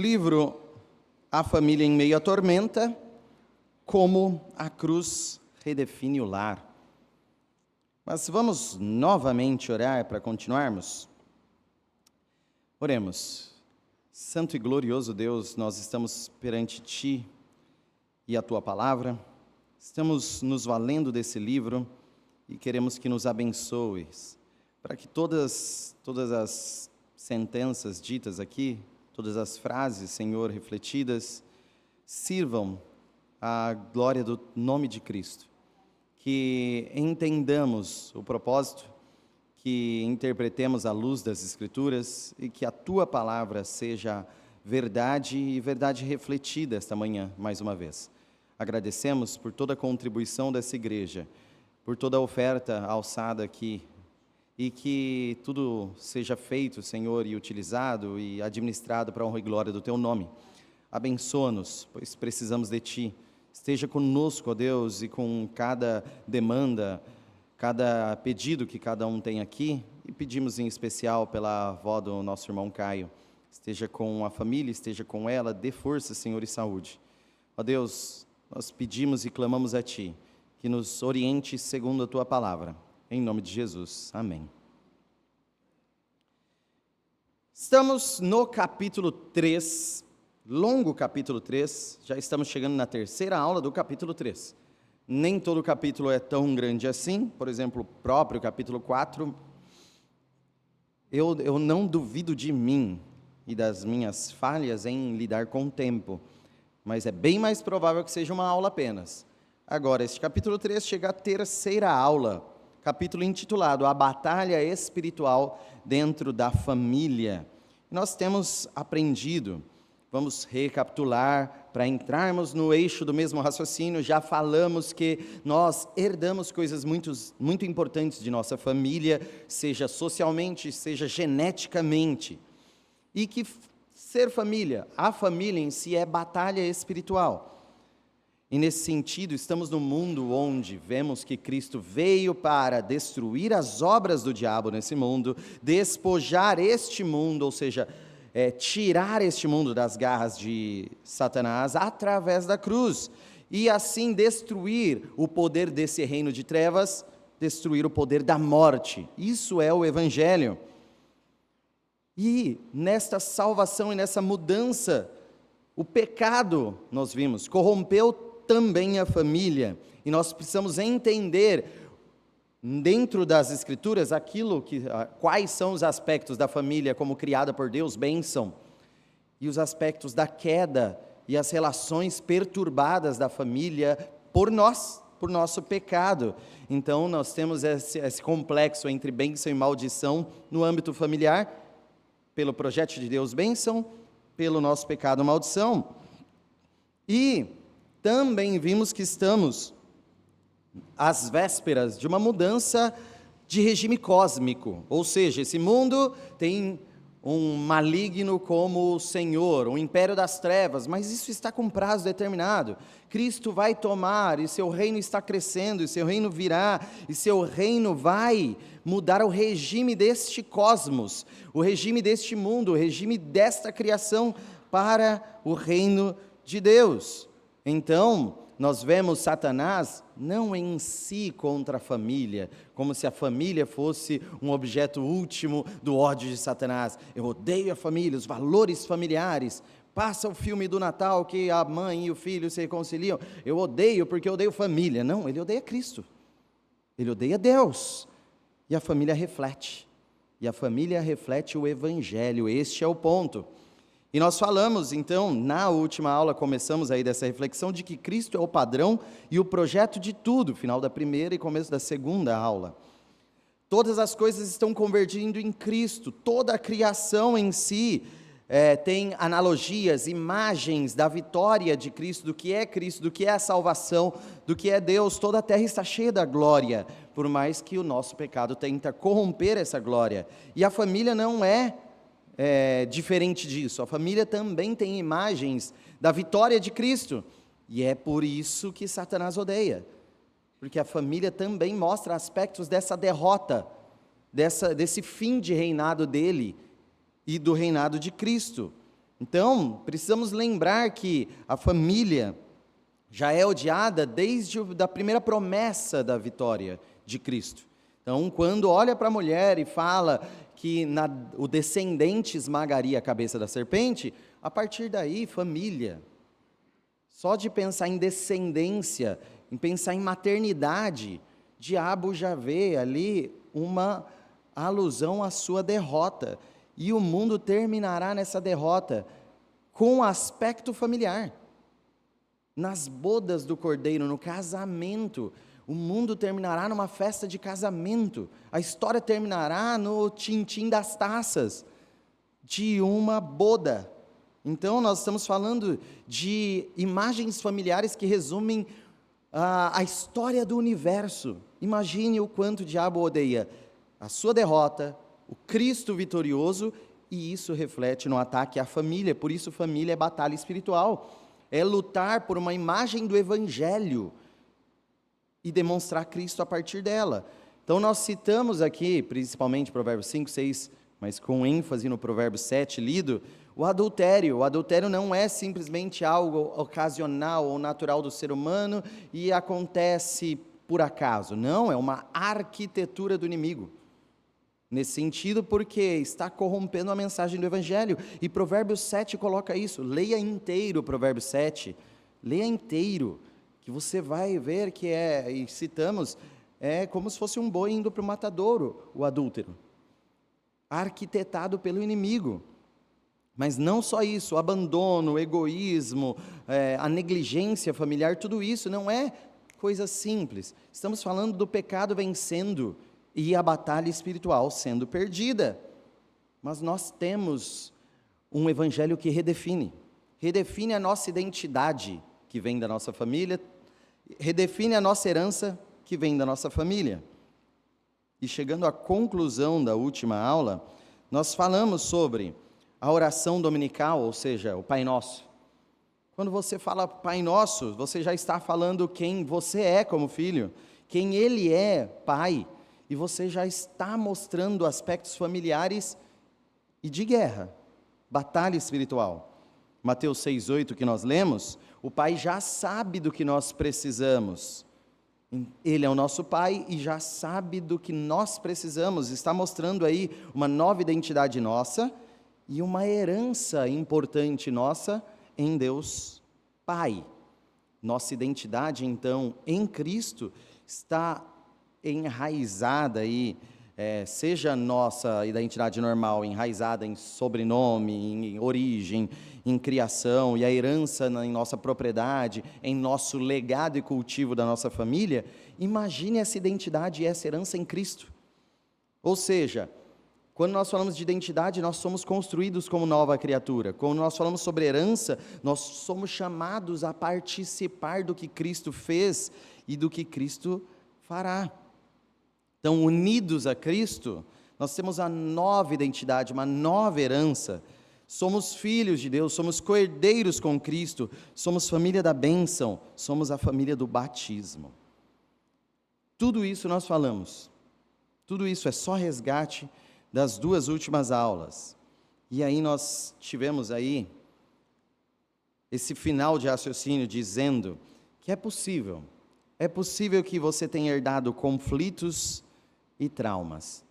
Livro A Família em Meio à Tormenta, como a cruz redefine o lar. Mas vamos novamente orar para continuarmos? Oremos. Santo e glorioso Deus, nós estamos perante Ti e a Tua Palavra, estamos nos valendo desse livro e queremos que nos abençoes, para que todas as sentenças ditas aqui, todas as frases, Senhor, refletidas, sirvam à glória do nome de Cristo. Que entendamos o propósito, que interpretemos à luz das Escrituras e que a Tua Palavra seja verdade e verdade refletida esta manhã, mais uma vez. Agradecemos por toda a contribuição dessa igreja, por toda a oferta alçada aqui, e que tudo seja feito, Senhor, e utilizado e administrado para a honra e glória do Teu nome. Abençoa-nos, pois precisamos de Ti. Esteja conosco, ó Deus, e com cada demanda, cada pedido que cada um tem aqui, e pedimos em especial pela avó do nosso irmão Caio. Esteja com a família, esteja com ela, dê força, Senhor, e saúde. Ó Deus, nós pedimos e clamamos a Ti, que nos oriente segundo a Tua Palavra. Em nome de Jesus. Amém. Estamos no capítulo 3, longo capítulo 3, já estamos chegando na terceira aula do capítulo 3. Nem todo capítulo é tão grande assim, por exemplo, o próprio capítulo 4. Eu não duvido de mim e das minhas falhas em lidar com o tempo, mas é bem mais provável que seja uma aula apenas. Agora, este capítulo 3 chega à terceira aula, capítulo intitulado A Batalha Espiritual Dentro da Família. Nós temos aprendido, vamos recapitular, para entrarmos no eixo do mesmo raciocínio, já falamos que nós herdamos coisas muito importantes de nossa família, seja socialmente, seja geneticamente, e que ser família, a família em si é batalha espiritual. E nesse sentido, estamos num mundo onde vemos que Cristo veio para destruir as obras do diabo nesse mundo, despojar este mundo, ou seja, tirar este mundo das garras de Satanás através da cruz, e assim destruir o poder desse reino de trevas, destruir o poder da morte. Isso é o Evangelho. E nesta salvação e nessa mudança, o pecado, nós vimos, corrompeu também a família, e nós precisamos entender, dentro das Escrituras, quais são os aspectos da família como criada por Deus, bênção, e os aspectos da queda, e as relações perturbadas da família por nosso pecado. Então nós temos esse complexo entre bênção e maldição no âmbito familiar, pelo projeto de Deus, bênção, pelo nosso pecado, maldição. E também vimos que estamos às vésperas de uma mudança de regime cósmico, ou seja, esse mundo tem um maligno como o Senhor, um império das trevas, mas isso está com prazo determinado. Cristo vai tomar, e seu reino está crescendo, e seu reino virá, e seu reino vai mudar o regime deste cosmos, o regime deste mundo, o regime desta criação para o reino de Deus. Então, nós vemos Satanás não em si contra a família, como se a família fosse um objeto último do ódio de Satanás. Eu odeio a família, os valores familiares. Passa o filme do Natal que a mãe e o filho se reconciliam. Eu odeio porque eu odeio família. Não, ele odeia Cristo. Ele odeia Deus. E a família reflete. E a família reflete o Evangelho. Este é o ponto. E nós falamos, então, na última aula, começamos aí dessa reflexão de que Cristo é o padrão e o projeto de tudo, final da primeira e começo da segunda aula. Todas as coisas estão convergindo em Cristo, toda a criação em si tem analogias, imagens da vitória de Cristo, do que é a salvação, do que é Deus. Toda a terra está cheia da glória, por mais que o nosso pecado tenta corromper essa glória. E a família não é diferente disso. A família também tem imagens da vitória de Cristo, e é por isso que Satanás odeia, porque a família também mostra aspectos dessa derrota, desse fim de reinado dele e do reinado de Cristo. Então, precisamos lembrar que a família já é odiada desde a primeira promessa da vitória de Cristo. Então, quando olha para a mulher e fala que o descendente esmagaria a cabeça da serpente, a partir daí, família. Só de pensar em descendência, em pensar em maternidade, diabo já vê ali uma alusão à sua derrota. E o mundo terminará nessa derrota com o aspecto familiar. Nas bodas do cordeiro, no casamento, o mundo terminará numa festa de casamento. A história terminará no tintim das taças de uma boda. Então, nós estamos falando de imagens familiares que resumem a história do universo. Imagine o quanto o diabo odeia a sua derrota, o Cristo vitorioso, e isso reflete no ataque à família. Por isso, família é batalha espiritual. É lutar por uma imagem do Evangelho e demonstrar Cristo a partir dela. Então, nós citamos aqui, principalmente Provérbios 5, 6, mas com ênfase no Provérbio 7 lido, o adultério. O adultério não é simplesmente algo ocasional ou natural do ser humano e acontece por acaso. Não, é uma arquitetura do inimigo. Nesse sentido, porque está corrompendo a mensagem do Evangelho. E Provérbios 7 coloca isso. Leia inteiro Provérbios 7. Leia inteiro, que você vai ver que e citamos, é como se fosse um boi indo para o matadouro, o adúltero. Arquitetado pelo inimigo. Mas não só isso, o abandono, o egoísmo, a negligência familiar, tudo isso não é coisa simples. Estamos falando do pecado vencendo e a batalha espiritual sendo perdida. Mas nós temos um evangelho que redefine a nossa identidade, que vem da nossa família, redefine a nossa herança, que vem da nossa família. E chegando à conclusão da última aula, nós falamos sobre a oração dominical, ou seja, o Pai Nosso. Quando você fala Pai Nosso, você já está falando quem você é como filho, quem Ele é, Pai, e você já está mostrando aspectos familiares e de guerra, batalha espiritual. Mateus 6,8 que nós lemos, o Pai já sabe do que nós precisamos. Ele é o nosso Pai e já sabe do que nós precisamos, está mostrando aí uma nova identidade nossa e uma herança importante nossa em Deus Pai. Nossa identidade, então, em Cristo, está enraizada aí, seja a nossa identidade normal, enraizada em sobrenome, em origem, em criação, e a herança em nossa propriedade, em nosso legado e cultivo da nossa família, imagine essa identidade e essa herança em Cristo. Ou seja, quando nós falamos de identidade, nós somos construídos como nova criatura. Quando nós falamos sobre herança, nós somos chamados a participar do que Cristo fez e do que Cristo fará. Então, unidos a Cristo, nós temos a nova identidade, uma nova herança. Somos filhos de Deus, somos coerdeiros com Cristo, somos família da bênção, somos a família do batismo. Tudo isso nós falamos. Tudo isso é só resgate das duas últimas aulas. E aí nós tivemos aí esse final de raciocínio dizendo que é possível que você tenha herdado conflitos e traumas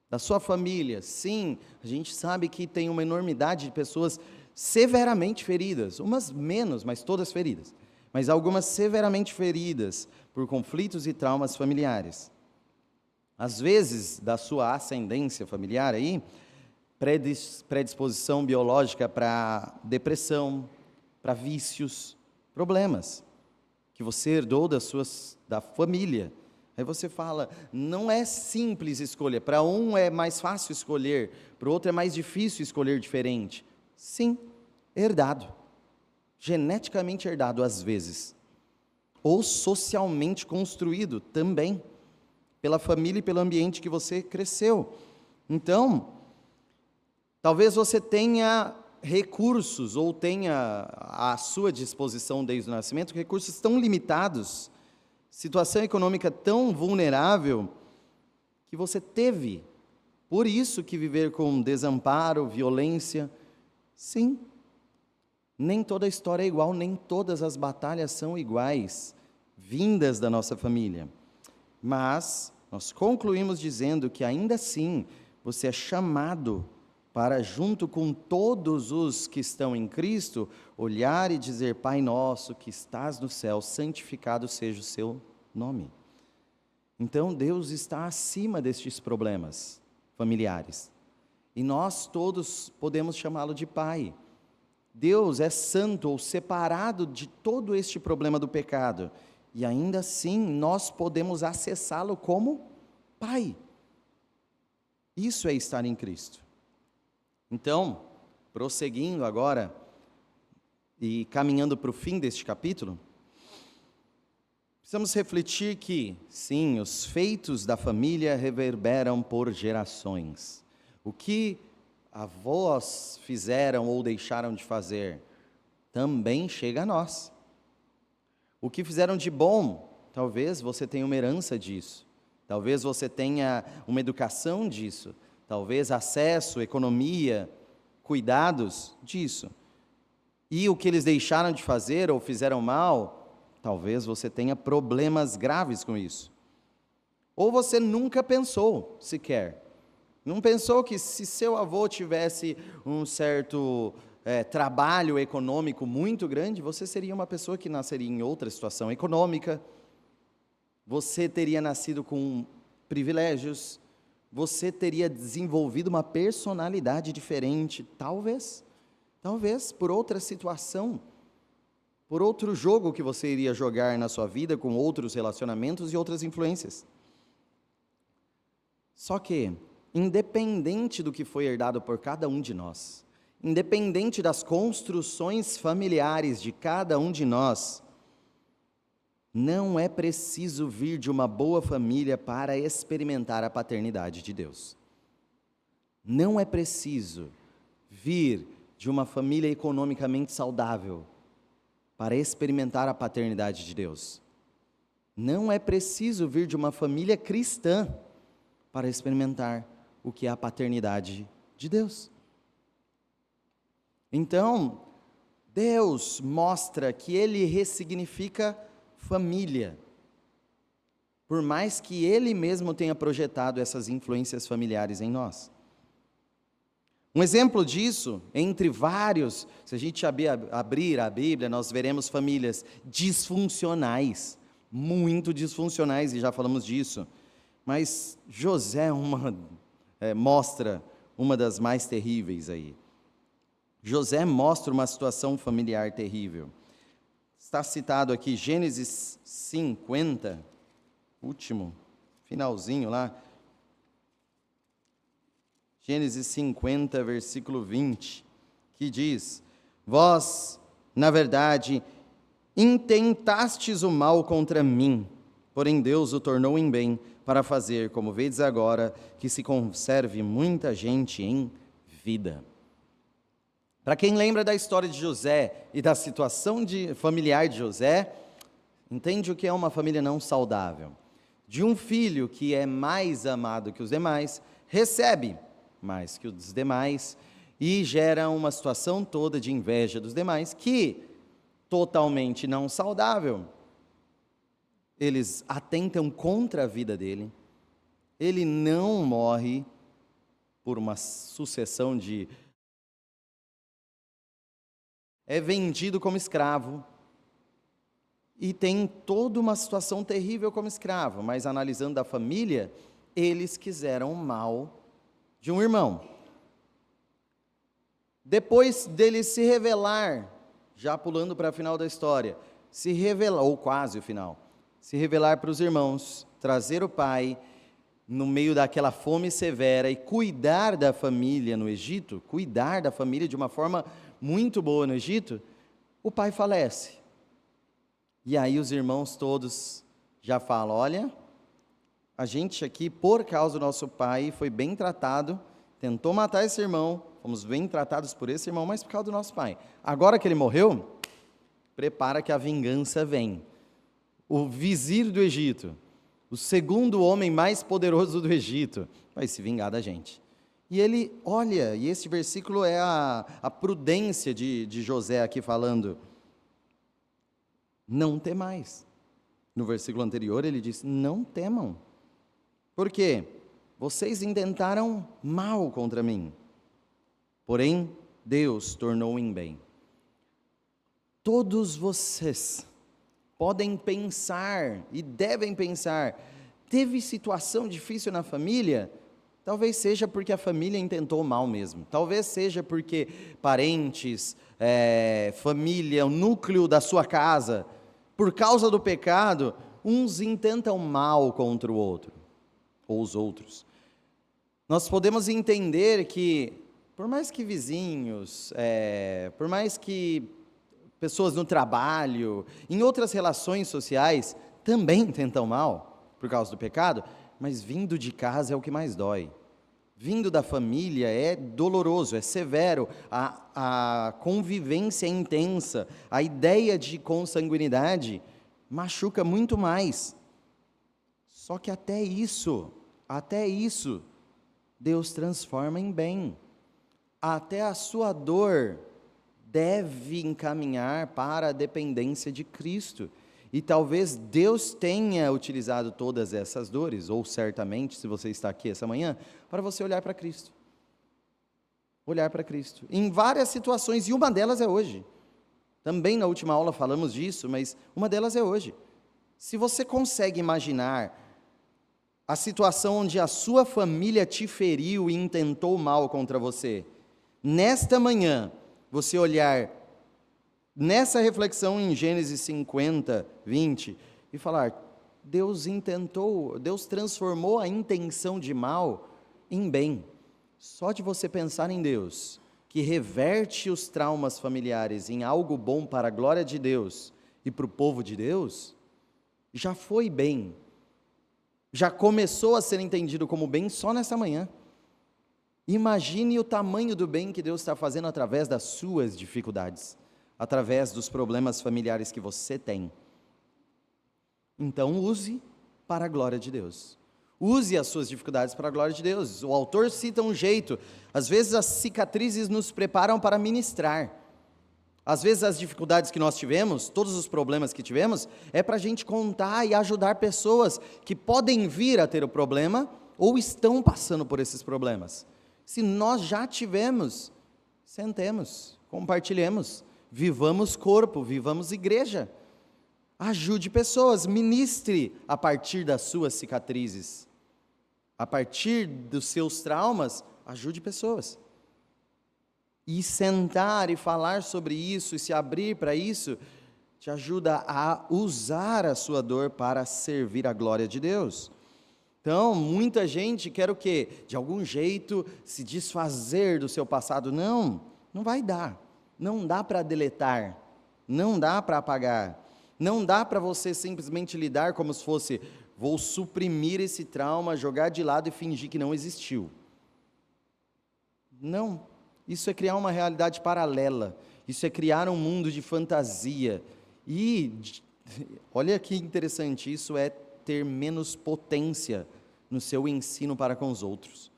da sua família. Sim, a gente sabe que tem uma enormidade de pessoas severamente feridas, umas menos, mas todas feridas, mas algumas severamente feridas por conflitos e traumas familiares. Às vezes, da sua ascendência familiar aí, predisposição biológica para depressão, para vícios, problemas, que você herdou da família. Aí você fala, não é simples escolher, para um é mais fácil escolher, para o outro é mais difícil escolher diferente. Sim, herdado, geneticamente herdado às vezes, ou socialmente construído também, pela família e pelo ambiente que você cresceu. Então, talvez você tenha recursos, ou tenha à sua disposição desde o nascimento, recursos tão limitados, situação econômica tão vulnerável, que você teve, por isso que viver com desamparo, violência, sim, Nem toda história é igual, nem todas as batalhas são iguais, vindas da nossa família. Mas nós concluímos dizendo que ainda assim você é chamado para, junto com todos os que estão em Cristo, olhar e dizer: Pai nosso que estás no céu, santificado seja o seu nome. Então Deus está acima destes problemas familiares. E nós todos podemos chamá-lo de Pai. Deus é santo ou separado de todo este problema do pecado. E ainda assim nós podemos acessá-lo como Pai. Isso é estar em Cristo. Então, prosseguindo agora e caminhando para o fim deste capítulo, precisamos refletir que, sim, os feitos da família reverberam por gerações. O que avós fizeram ou deixaram de fazer também chega a nós. O que fizeram de bom, talvez você tenha uma herança disso. Talvez você tenha uma educação disso. Talvez acesso, economia, cuidados disso. E o que eles deixaram de fazer ou fizeram mal, talvez você tenha problemas graves com isso. Ou você nunca pensou sequer. Não pensou que se seu avô tivesse um certo trabalho econômico muito grande, você seria uma pessoa que nasceria em outra situação econômica, você teria nascido com privilégios, você teria desenvolvido uma personalidade diferente, talvez por outra situação, por outro jogo que você iria jogar na sua vida, com outros relacionamentos e outras influências. Só que, independente do que foi herdado por cada um de nós, independente das construções familiares de cada um de nós, não é preciso vir de uma boa família para experimentar a paternidade de Deus. Não é preciso vir de uma família economicamente saudável para experimentar a paternidade de Deus. Não é preciso vir de uma família cristã para experimentar o que é a paternidade de Deus. Então, Deus mostra que Ele ressignifica família, por mais que Ele mesmo tenha projetado essas influências familiares em nós. Um exemplo disso, entre vários, se a gente abrir a Bíblia, nós veremos famílias disfuncionais, muito disfuncionais, e já falamos disso. Mas José mostra uma das mais terríveis aí. José mostra uma situação familiar terrível. Está citado aqui Gênesis 50, último, finalzinho lá. Gênesis 50, versículo 20, que diz: Vós, na verdade, intentastes o mal contra mim, porém Deus o tornou em bem, para fazer, como vedes agora, que se conserve muita gente em vida. Para quem lembra da história de José e da situação familiar de José, entende o que é uma família não saudável. De um filho que é mais amado que os demais, recebe mais que os demais, e gera uma situação toda de inveja dos demais, que, totalmente não saudável, eles atentam contra a vida dele, ele não morre por uma sucessão de... é vendido como escravo, e tem toda uma situação terrível como escravo, mas analisando a família, eles quiseram o mal de um irmão. Depois dele se revelar, já pulando para o final da história, se revelar, ou quase o final, se revelar para os irmãos, trazer o pai, no meio daquela fome severa, e cuidar da família no Egito, cuidar da família de uma forma muito boa no Egito, o pai falece. E aí os irmãos todos já falam: olha, a gente aqui, por causa do nosso pai, foi bem tratado, tentou matar esse irmão, fomos bem tratados por esse irmão, mas por causa do nosso pai. Agora que ele morreu, prepara que a vingança vem. O vizir do Egito, o segundo homem mais poderoso do Egito, vai se vingar da gente. E ele olha, e esse versículo é a prudência de José aqui falando, não temais. No versículo anterior ele diz, não temam. Por quê? Vocês intentaram mal contra mim, porém Deus tornou em bem. Todos vocês podem pensar e devem pensar, teve situação difícil na família? Talvez seja porque a família intentou mal mesmo, talvez seja porque parentes, família, o núcleo da sua casa, por causa do pecado, uns intentam mal contra o outro, ou os outros. Nós podemos entender que, por mais que vizinhos, por mais que pessoas no trabalho, em outras relações sociais, também tentam mal, por causa do pecado, mas vindo de casa é o que mais dói. Vindo da família é doloroso, é severo, a convivência é intensa, a ideia de consanguinidade machuca muito mais. Só que até isso, Deus transforma em bem. Até a sua dor deve encaminhar para a dependência de Cristo. E talvez Deus tenha utilizado todas essas dores, ou certamente, se você está aqui essa manhã, para você olhar para Cristo. Olhar para Cristo. Em várias situações, e uma delas é hoje. Também na última aula falamos disso, mas uma delas é hoje. Se você consegue imaginar a situação onde a sua família te feriu e intentou mal contra você, nesta manhã, você olhar nessa reflexão em Gênesis 50, 20, e falar, Deus transformou a intenção de mal em bem. Só de você pensar em Deus, que reverte os traumas familiares em algo bom para a glória de Deus e para o povo de Deus, já foi bem. Já começou a ser entendido como bem só nessa manhã. Imagine o tamanho do bem que Deus está fazendo através das suas dificuldades, através dos problemas familiares que você tem. Então use para a glória de Deus. Use as suas dificuldades para a glória de Deus. O autor cita um jeito, às vezes as cicatrizes nos preparam para ministrar. Às vezes as dificuldades que nós tivemos, todos os problemas que tivemos, é para a gente contar e ajudar pessoas que podem vir a ter o problema ou estão passando por esses problemas. Se nós já tivemos, sentemos, compartilhemos, vivamos corpo, vivamos igreja. Ajude pessoas, ministre a partir das suas cicatrizes. A partir dos seus traumas, ajude pessoas. E sentar e falar sobre isso, e se abrir para isso, te ajuda a usar a sua dor para servir a glória de Deus. Então, muita gente quer o quê? De algum jeito se desfazer do seu passado. Não, não vai dar. Não dá para deletar, não dá para apagar, não dá para você simplesmente lidar como se fosse, vou suprimir esse trauma, jogar de lado e fingir que não existiu. Não. Isso é criar uma realidade paralela, isso é criar um mundo de fantasia, e olha que interessante, isso é ter menos potência no seu ensino para com os outros.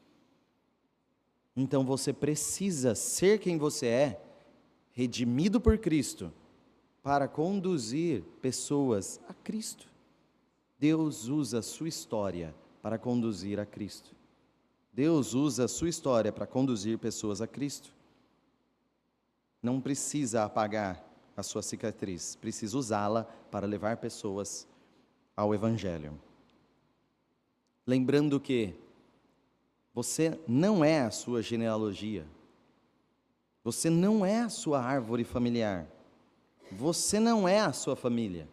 Então você precisa ser quem você é, redimido por Cristo, para conduzir pessoas a Cristo. Deus usa a sua história para conduzir a Cristo. Deus usa a sua história para conduzir pessoas a Cristo. Não precisa apagar a sua cicatriz, precisa usá-la para levar pessoas ao Evangelho. Lembrando que você não é a sua genealogia, você não é a sua árvore familiar, você não é a sua família.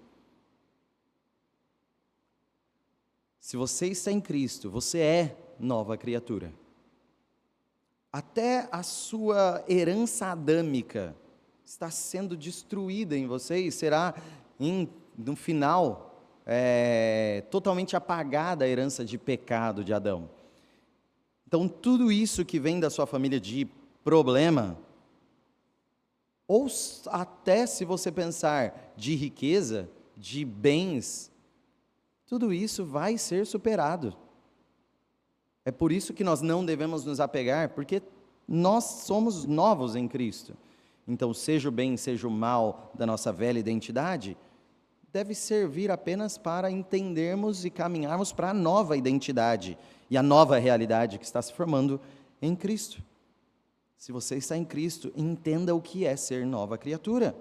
Se você está em Cristo, você é nova criatura. Até a sua herança adâmica está sendo destruída em você e será, no final, totalmente apagada a herança de pecado de Adão. Então, tudo isso que vem da sua família de problema, ou até se você pensar de riqueza, de bens, tudo isso vai ser superado. É por isso que nós não devemos nos apegar, porque nós somos novos em Cristo. Então, seja o bem, seja o mal da nossa velha identidade, deve servir apenas para entendermos e caminharmos para a nova identidade e a nova realidade que está se formando em Cristo. Se você está em Cristo, entenda o que é ser nova criatura.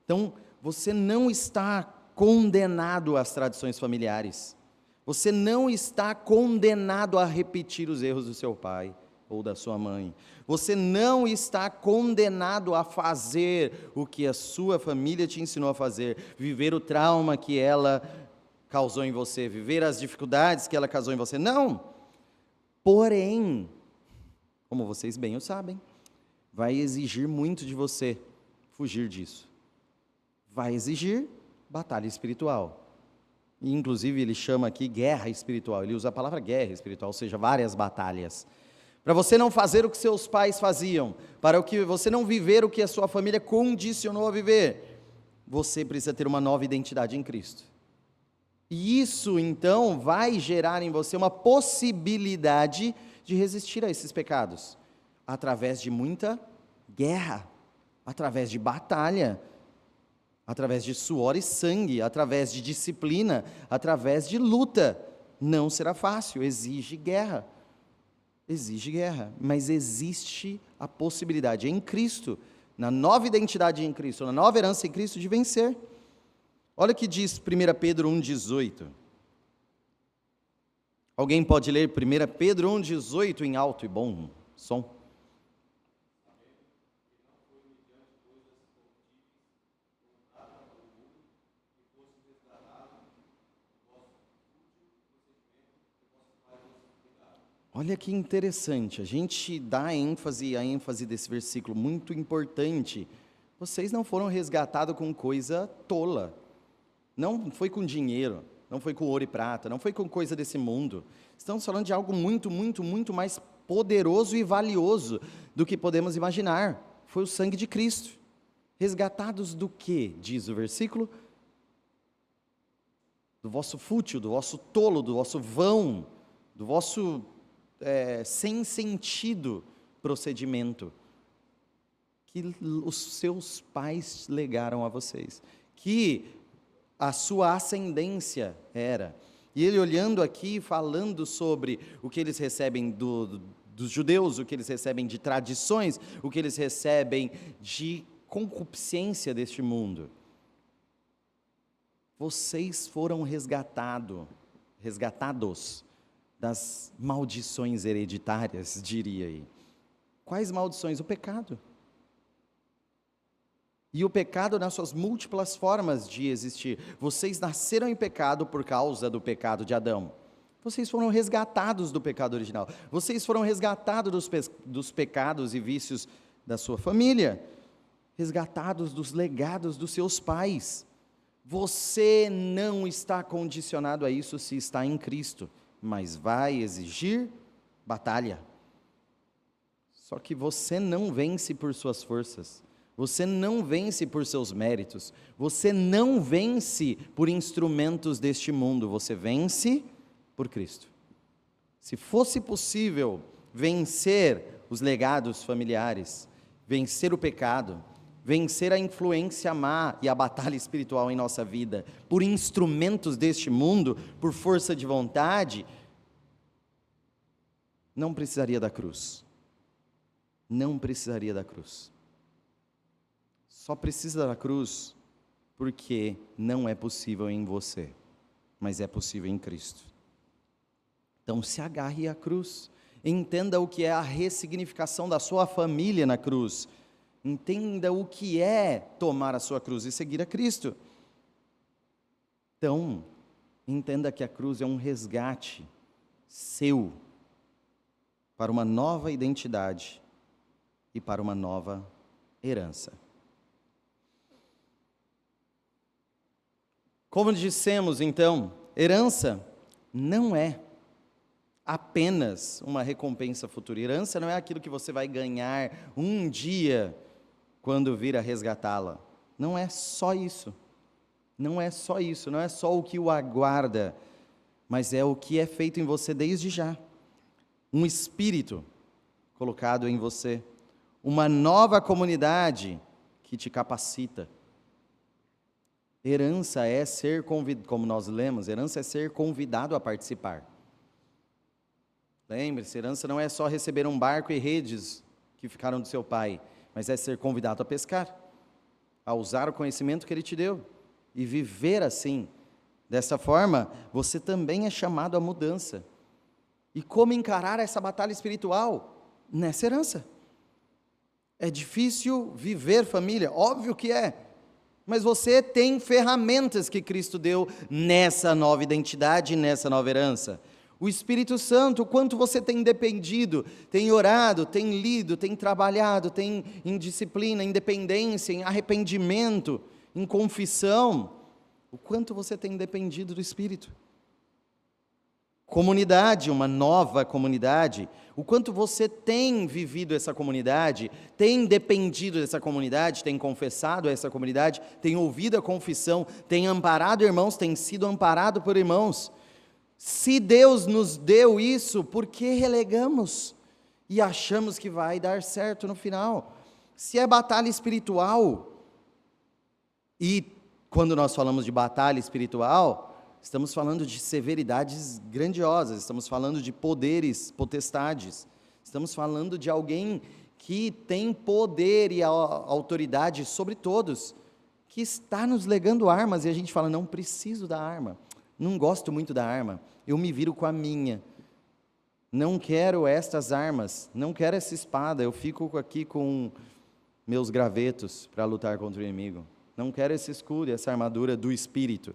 Então, você não está condenado às tradições familiares. Você não está condenado a repetir os erros do seu pai ou da sua mãe. Você não está condenado a fazer o que a sua família te ensinou a fazer, viver o trauma que ela causou em você, viver as dificuldades que ela causou em você. Não! Porém, como vocês bem o sabem, vai exigir muito de você fugir disso. Vai exigir batalha espiritual. E, inclusive, ele chama aqui guerra espiritual. Ele usa a palavra guerra espiritual, ou seja, várias batalhas. Para você não fazer o que seus pais faziam, para que você não viver o que a sua família condicionou a viver, você precisa ter uma nova identidade em Cristo. E isso, então, vai gerar em você uma possibilidade de resistir a esses pecados, através de muita guerra, através de batalha, através de suor e sangue, através de disciplina, através de luta. Não será fácil, exige guerra, mas existe a possibilidade em Cristo, na nova identidade em Cristo, na nova herança em Cristo, de vencer. Olha o que diz 1 Pedro 1,18. Alguém pode ler 1 Pedro 1,18 em alto e bom som? Olha que interessante, a gente dá a ênfase desse versículo, muito importante. Vocês não foram resgatados com coisa tola, não foi com dinheiro, não foi com ouro e prata, não foi com coisa desse mundo. Estamos falando de algo muito, muito, muito mais poderoso e valioso do que podemos imaginar. Foi o sangue de Cristo. Resgatados do quê, diz o versículo? Do vosso fútil, do vosso tolo, do vosso vão, do vosso sem sentido procedimento que os seus pais legaram a vocês, que a sua ascendência era. E ele olhando aqui, falando sobre o que eles recebem dos judeus, o que eles recebem de tradições, o que eles recebem de concupiscência deste mundo. Vocês foram resgatados das maldições hereditárias, diria aí. Quais maldições? O pecado. E o pecado nas suas múltiplas formas de existir. Vocês nasceram em pecado por causa do pecado de Adão. Vocês foram resgatados do pecado original. Vocês foram resgatados dos pecados e vícios da sua família. Resgatados dos legados dos seus pais. Você não está condicionado a isso se está em Cristo, mas vai exigir batalha. Só que você não vence por suas forças, você não vence por seus méritos, você não vence por instrumentos deste mundo, você vence por Cristo. Se fosse possível vencer os legados familiares, vencer o pecado, vencer a influência má e a batalha espiritual em nossa vida, por instrumentos deste mundo, por força de vontade, não precisaria da cruz. Não precisaria da cruz. Só precisa da cruz porque não é possível em você, mas é possível em Cristo. Então se agarre à cruz, entenda o que é a ressignificação da sua família na cruz, entenda o que é tomar a sua cruz e seguir a Cristo. Então, entenda que a cruz é um resgate seu para uma nova identidade e para uma nova herança. Como dissemos então, herança não é apenas uma recompensa futura. Herança não é aquilo que você vai ganhar um dia quando vir a resgatá-la. Não é só isso. Não é só isso, não é só o que o aguarda, mas é o que é feito em você desde já. um espírito colocado em você, uma nova comunidade que te capacita. Herança é ser convidado, como nós lemos, herança é ser convidado a participar. Lembre-se, herança não é só receber um barco e redes que ficaram do seu pai, mas é ser convidado a pescar, a usar o conhecimento que ele te deu e viver assim. Dessa forma, você também é chamado à mudança. E como encarar essa batalha espiritual? Nessa herança. É difícil viver família? Óbvio que é. Mas você tem ferramentas que Cristo deu nessa nova identidade, nessa nova herança. O Espírito Santo, o quanto você tem dependido, tem orado, tem lido, tem trabalhado, tem em disciplina, em dependência, em arrependimento, em confissão. O quanto você tem dependido do Espírito. Comunidade, uma nova comunidade, o quanto você tem vivido essa comunidade, tem dependido dessa comunidade, tem confessado essa comunidade, tem ouvido a confissão, tem amparado irmãos, tem sido amparado por irmãos. Se Deus nos deu isso, por que relegamos e achamos que vai dar certo no final? Se é batalha espiritual, e quando nós falamos de batalha espiritual, estamos falando de severidades grandiosas, estamos falando de poderes, potestades, estamos falando de alguém que tem poder e autoridade sobre todos, que está nos legando armas, e a gente fala, não preciso da arma, não gosto muito da arma, eu me viro com a minha, não quero estas armas, não quero essa espada, eu fico aqui com meus gravetos para lutar contra o inimigo, não quero esse escudo e essa armadura do Espírito,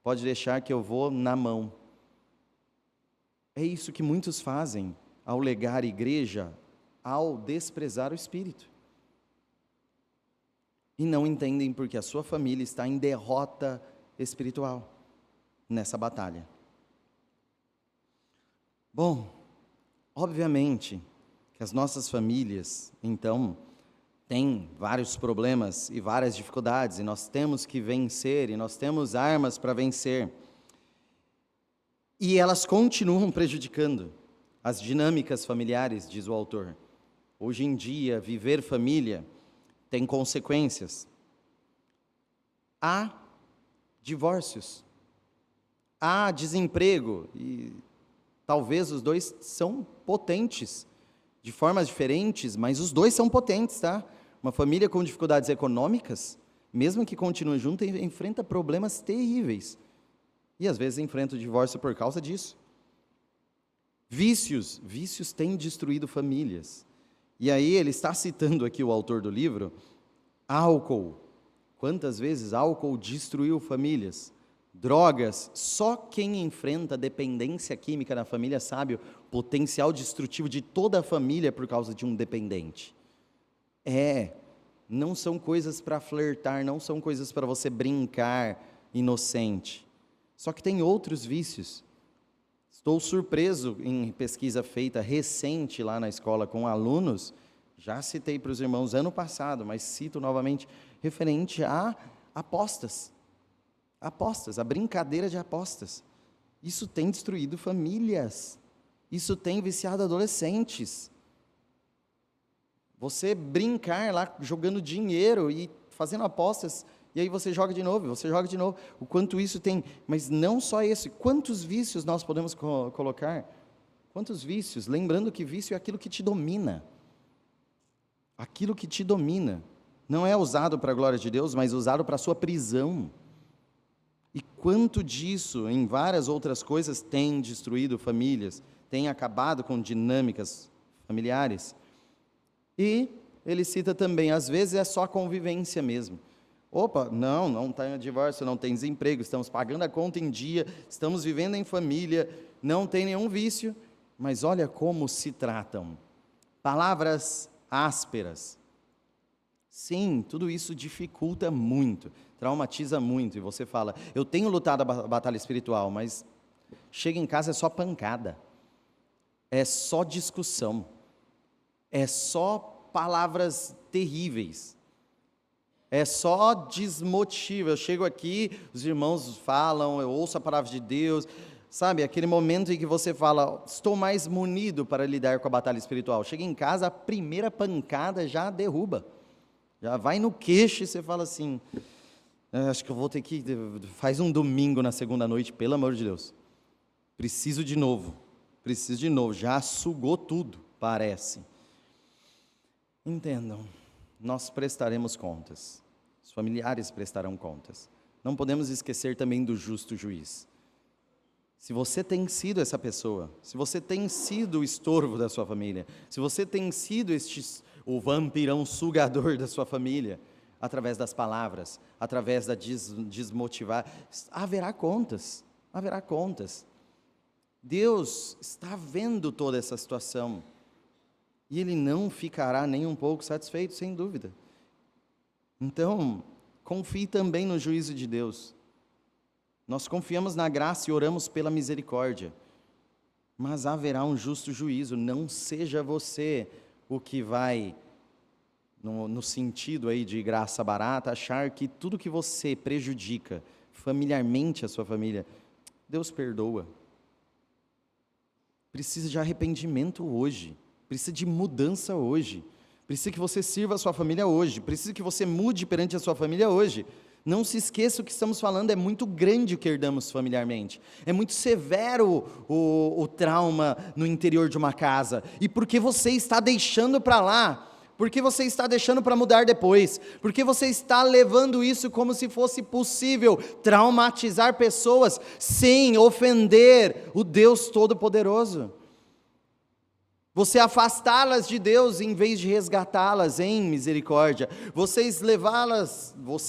pode deixar que eu vou na mão. É isso que muitos fazem ao legar igreja, ao desprezar o Espírito. E não entendem porque a sua família está em derrota espiritual nessa batalha. Bom, obviamente que as nossas famílias, então, têm vários problemas e várias dificuldades, e nós temos que vencer, e nós temos armas para vencer. E elas continuam prejudicando as dinâmicas familiares, diz o autor. Hoje em dia, viver família tem consequências. Há divórcios, há desemprego, e talvez os dois são potentes, de formas diferentes, mas os dois são potentes, tá? Uma família com dificuldades econômicas, mesmo que continue junto, enfrenta problemas terríveis. E às vezes enfrenta o divórcio por causa disso. Vícios têm destruído famílias. E aí ele está citando aqui o autor do livro, álcool. Quantas vezes álcool destruiu famílias? Drogas, só quem enfrenta dependência química na família sabe o potencial destrutivo de toda a família por causa de um dependente. Não são coisas para flertar, não são coisas para você brincar inocente. Só que tem outros vícios. Estou surpreso em pesquisa feita recente lá na escola com alunos, já citei para os irmãos ano passado, mas cito novamente, referente a apostas. Apostas, a brincadeira de apostas. Isso tem destruído famílias. Isso tem viciado adolescentes. Você brincar lá jogando dinheiro e fazendo apostas, e aí você joga de novo, o quanto isso tem, mas não só isso, quantos vícios nós podemos colocar? Quantos vícios? Lembrando que vício é aquilo que te domina. Aquilo que te domina. Não é usado para a glória de Deus, mas usado para a sua prisão. E quanto disso, em várias outras coisas, tem destruído famílias, tem acabado com dinâmicas familiares. E ele cita também, às vezes é só convivência mesmo. Opa, não tem divórcio, não tem desemprego, estamos pagando a conta em dia, estamos vivendo em família, não tem nenhum vício, mas olha como se tratam. Palavras ásperas. Sim, tudo isso dificulta muito, traumatiza muito, e você fala, eu tenho lutado a batalha espiritual, mas chega em casa é só pancada, é só discussão, é só palavras terríveis, é só desmotivo. Eu chego aqui, os irmãos falam, eu ouço a palavra de Deus, Sabe, aquele momento em que você fala, estou mais munido para lidar com a batalha espiritual. Chega em casa, a primeira pancada já derruba. Já vai no queixo e você fala assim, acho que eu vou ter que, faz um domingo na segunda noite, pelo amor de Deus. Preciso de novo, já sugou tudo, parece. Entendam, nós prestaremos contas, os familiares prestarão contas. Não podemos esquecer também do justo juiz. Se você tem sido essa pessoa, se você tem sido o estorvo da sua família, se você tem sido o vampirão sugador da sua família, através das palavras, através da desmotivar, haverá contas. Deus está vendo toda essa situação, e Ele não ficará nem um pouco satisfeito, sem dúvida. Então, confie também no juízo de Deus. Nós confiamos na graça e oramos pela misericórdia, mas haverá um justo juízo. Não seja você o que vai, no sentido aí de graça barata, achar que tudo que você prejudica familiarmente a sua família, Deus perdoa. Precisa de arrependimento hoje, precisa de mudança hoje, precisa que você sirva a sua família hoje, precisa que você mude perante a sua família hoje. Não se esqueça, o que estamos falando é muito grande o que herdamos familiarmente, é muito severo o trauma no interior de uma casa, e porque você está deixando para lá, porque você está deixando para mudar depois, porque você está levando isso como se fosse possível traumatizar pessoas sem ofender o Deus Todo-Poderoso. Você afastá-las de Deus em vez de resgatá-las em misericórdia. Você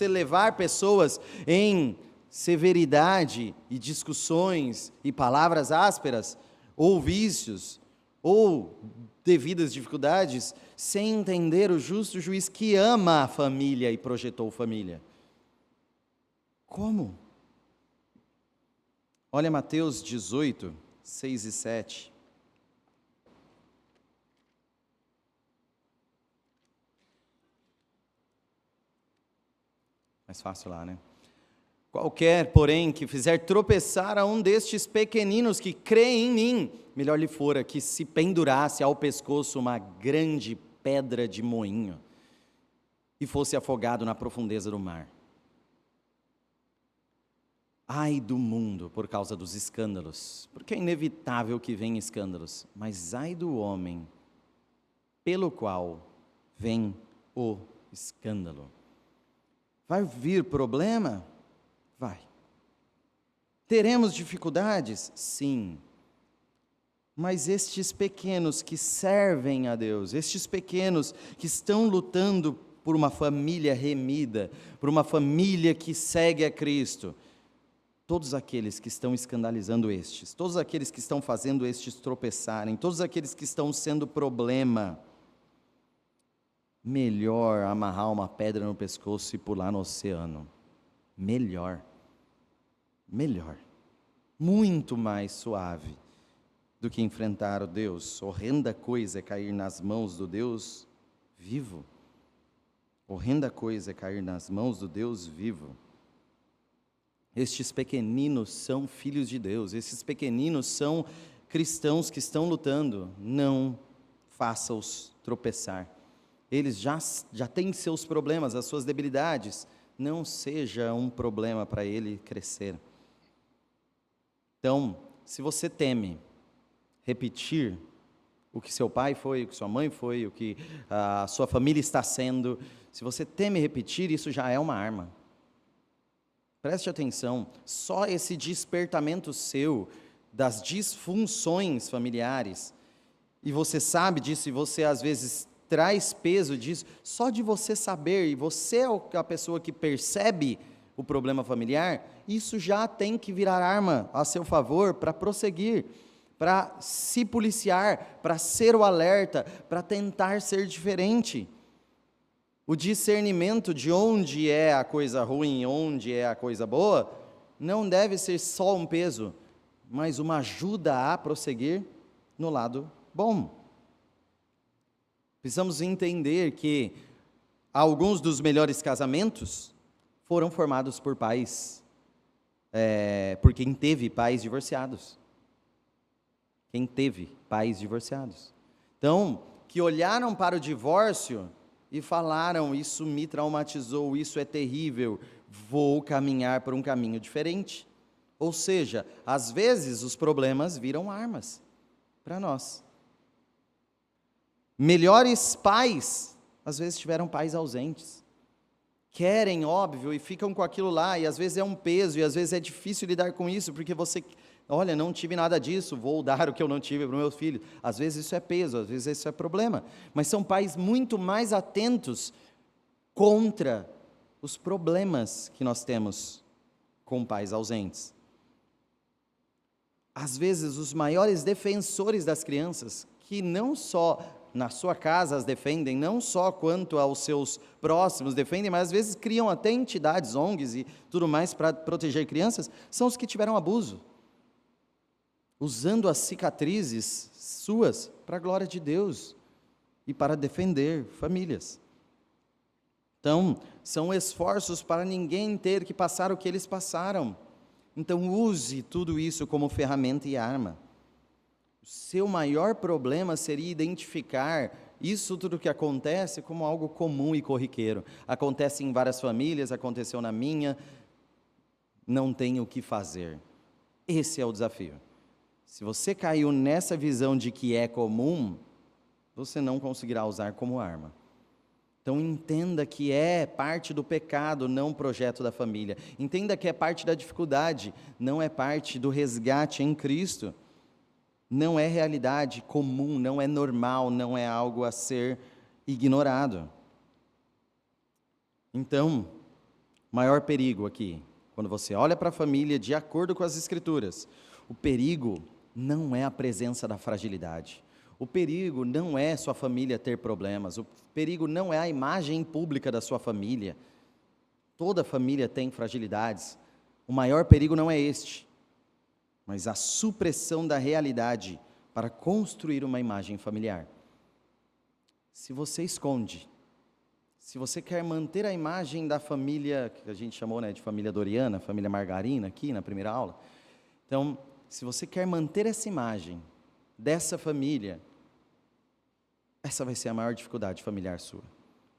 levar pessoas em severidade e discussões e palavras ásperas, ou vícios, ou devidas dificuldades, sem entender o justo juiz que ama a família e projetou família. Como? Olha Mateus 18, 6 e 7. Mais fácil lá, né? Qualquer, porém, que fizer tropeçar a um destes pequeninos que crê em mim, melhor lhe fora que se pendurasse ao pescoço uma grande pedra de moinho e fosse afogado na profundeza do mar. Ai do mundo por causa dos escândalos, porque é inevitável que venham escândalos, mas ai do homem pelo qual vem o escândalo. Vai vir problema? Vai. Teremos dificuldades? Sim. Mas estes pequenos que servem a Deus, estes pequenos que estão lutando por uma família remida, por uma família que segue a Cristo, todos aqueles que estão escandalizando estes, todos aqueles que estão fazendo estes tropeçarem, todos aqueles que estão sendo problema, melhor amarrar uma pedra no pescoço e pular no oceano. Melhor. Muito mais suave do que enfrentar o Deus. Horrenda coisa é cair nas mãos do Deus vivo. Horrenda coisa é cair nas mãos do Deus vivo. Estes pequeninos são filhos de Deus. Estes pequeninos são cristãos que estão lutando. Não faça-os tropeçar. Eles já têm seus problemas, as suas debilidades. Não seja um problema para ele crescer. Então, se você teme repetir o que seu pai foi, o que sua mãe foi, o que a sua família está sendo, se você teme repetir, isso já é uma arma. Preste atenção, só esse despertamento seu das disfunções familiares, e você sabe disso, e você às vezes traz peso disso, só de você saber, e você é a pessoa que percebe o problema familiar, isso já tem que virar arma a seu favor para prosseguir, para se policiar, para ser o alerta, para tentar ser diferente. O discernimento de onde é a coisa ruim, onde é a coisa boa, não deve ser só um peso, mas uma ajuda a prosseguir no lado bom. Precisamos entender que alguns dos melhores casamentos foram formados por pais por quem teve pais divorciados. Quem teve pais divorciados. Então, que olharam para o divórcio e falaram: isso me traumatizou, isso é terrível, vou caminhar por um caminho diferente. Ou seja, às vezes os problemas viram armas para nós. Melhores pais, às vezes tiveram pais ausentes. Querem, óbvio, e ficam com aquilo lá, e às vezes é um peso, e às vezes é difícil lidar com isso, porque você, olha, não tive nada disso, vou dar o que eu não tive para o meu filho. Às vezes isso é peso, às vezes isso é problema, mas são pais muito mais atentos contra os problemas que nós temos com pais ausentes. Às vezes os maiores defensores das crianças, que não só na sua casa as defendem, não só quanto aos seus próximos defendem, mas às vezes criam até entidades, ONGs e tudo mais para proteger crianças, são os que tiveram abuso, usando as cicatrizes suas para a glória de Deus e para defender famílias. Então, são esforços para ninguém ter que passar o que eles passaram. Então, use tudo isso como ferramenta e arma. Seu maior problema seria identificar isso tudo que acontece como algo comum e corriqueiro. Acontece em várias famílias, aconteceu na minha, não tenho o que fazer. Esse é o desafio. Se você caiu nessa visão de que é comum, você não conseguirá usar como arma. Então entenda que é parte do pecado, não projeto da família. Entenda que é parte da dificuldade, não é parte do resgate em Cristo. Não é realidade comum, não é normal, não é algo a ser ignorado. Então, maior perigo aqui, quando você olha para a família de acordo com as Escrituras, o perigo não é a presença da fragilidade. O perigo não é sua família ter problemas. O perigo não é a imagem pública da sua família. Toda família tem fragilidades. O maior perigo não é este, mas a supressão da realidade para construir uma imagem familiar. Se você esconde, se você quer manter a imagem da família, que a gente chamou, de família Doriana, família Margarina, aqui na primeira aula, então, se você quer manter essa imagem dessa família, essa vai ser a maior dificuldade familiar sua.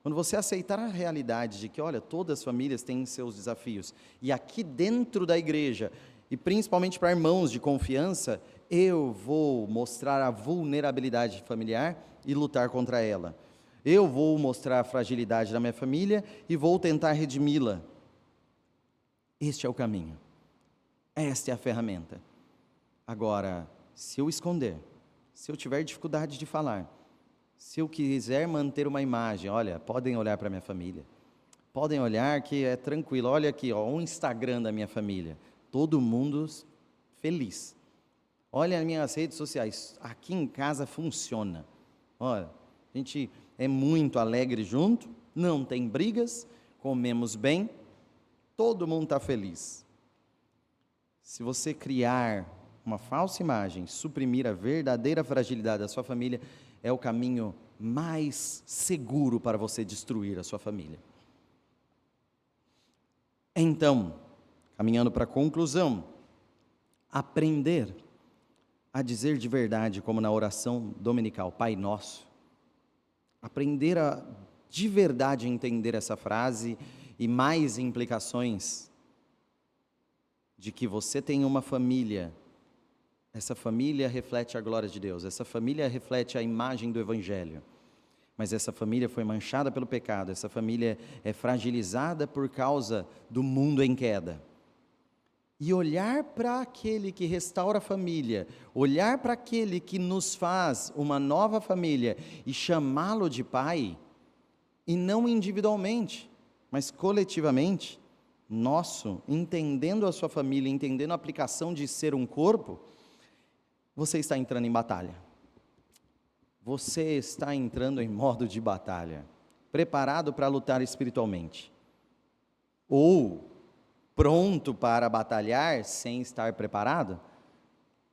Quando você aceitar a realidade de que, olha, todas as famílias têm seus desafios, e aqui dentro da igreja, e principalmente para irmãos de confiança, eu vou mostrar a vulnerabilidade familiar e lutar contra ela. Eu vou mostrar a fragilidade da minha família e vou tentar redimi-la. Este é o caminho. Esta é a ferramenta. Agora, se eu esconder, se eu tiver dificuldade de falar, se eu quiser manter uma imagem, olha, podem olhar para a minha família, podem olhar que é tranquilo, olha aqui, o Instagram da minha família, todo mundo feliz. Olha as minhas redes sociais, aqui em casa funciona. Olha, a gente é muito alegre junto, não tem brigas, comemos bem, todo mundo está feliz. Se você criar uma falsa imagem, suprimir a verdadeira fragilidade da sua família, é o caminho mais seguro para você destruir a sua família. Então, caminhando para a conclusão, aprender a dizer de verdade, como na oração dominical, Pai Nosso, aprender a de verdade entender essa frase e mais implicações de que você tem uma família, essa família reflete a glória de Deus, essa família reflete a imagem do Evangelho, mas essa família foi manchada pelo pecado, essa família é fragilizada por causa do mundo em queda. E olhar para aquele que restaura a família, olhar para aquele que nos faz uma nova família e chamá-lo de pai, e não individualmente, mas coletivamente, nosso, entendendo a sua família, entendendo a aplicação de ser um corpo, você está entrando em batalha. Você está entrando em modo de batalha, preparado para lutar espiritualmente, ou pronto para batalhar sem estar preparado,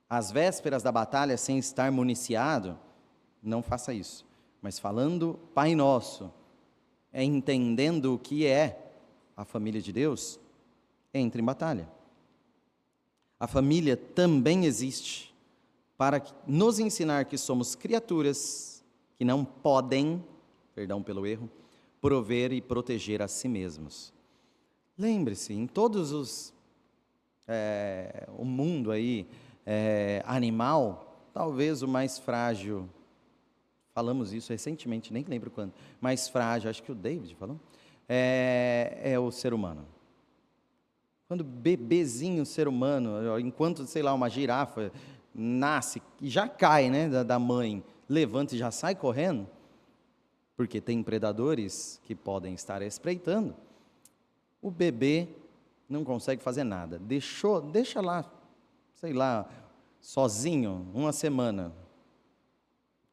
às vésperas da batalha sem estar municiado, não faça isso. Mas falando Pai Nosso, entendendo o que é a família de Deus, entre em batalha. A família também existe para nos ensinar que somos criaturas que não podem, perdão pelo erro, prover e proteger a si mesmos. Lembre-se, em todos o mundo aí, animal, talvez o mais frágil, falamos isso recentemente, nem lembro quando, mais frágil, acho que o David falou, é o ser humano. Quando bebezinho ser humano, enquanto, sei lá, uma girafa nasce e já cai, né, da mãe, levanta e já sai correndo, porque tem predadores que podem estar espreitando, o bebê não consegue fazer nada. Deixa lá, sei lá, sozinho, uma semana.